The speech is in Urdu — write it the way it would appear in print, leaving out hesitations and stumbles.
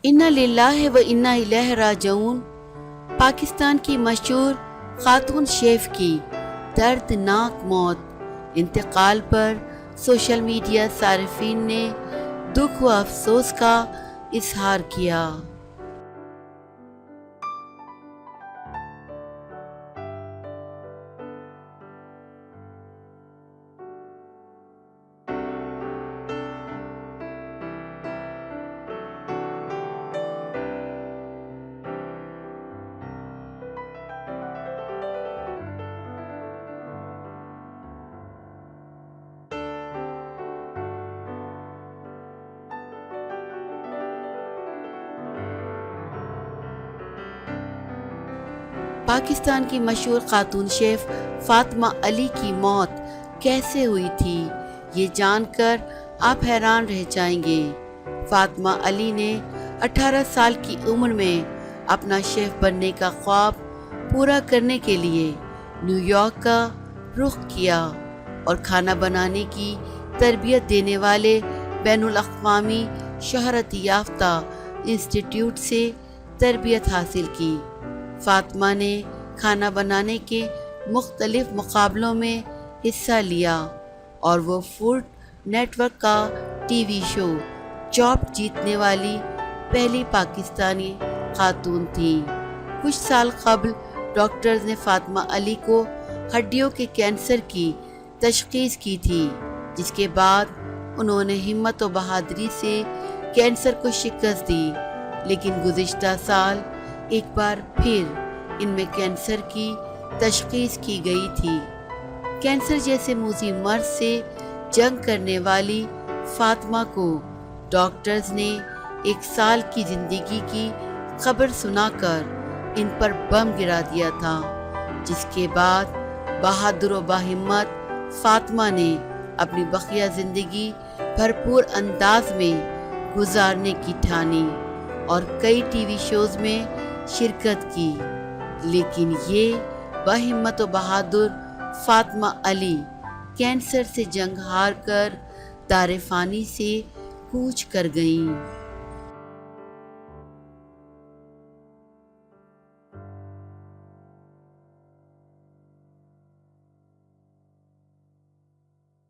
انا للہ و انا الیہ راجعون۔ پاکستان کی مشہور خاتون شیف کی دردناک موت، انتقال پر سوشل میڈیا صارفین نے دکھ و افسوس کا اظہار کیا۔ پاکستان کی مشہور خاتون شیف فاطمہ علی کی موت کیسے ہوئی تھی، یہ جان کر آپ حیران رہ جائیں گے۔ فاطمہ علی نے 18 سال کی عمر میں اپنا شیف بننے کا خواب پورا کرنے کے لیے نیو یارک کا رخ کیا اور کھانا بنانے کی تربیت دینے والے بین الاقوامی شہرت یافتہ انسٹیٹیوٹ سے تربیت حاصل کی۔ فاطمہ نے کھانا بنانے کے مختلف مقابلوں میں حصہ لیا اور وہ فوڈ نیٹ ورک کا ٹی وی شو چاپ جیتنے والی پہلی پاکستانی خاتون تھیں۔ کچھ سال قبل ڈاکٹرز نے فاطمہ علی کو ہڈیوں کے کینسر کی تشخیص کی تھی، جس کے بعد انہوں نے ہمت و بہادری سے کینسر کو شکست دی، لیکن گزشتہ سال ایک بار پھر ان میں کینسر کی تشخیص کی گئی تھی۔ کینسر جیسے موذی مرض سے جنگ کرنے والی فاطمہ کو ڈاکٹرز نے 1 سال کی زندگی کی خبر سنا کر ان پر بم گرا دیا تھا، جس کے بعد بہادر و باہمت فاطمہ نے اپنی بقیہ زندگی بھرپور انداز میں گزارنے کی ٹھانی اور کئی ٹی وی شوز میں شرکت کی، لیکن یہ باہمت و بہادر فاطمہ علی کینسر سے جنگ ہار کر دار فانی سے کوچ کر گئیں۔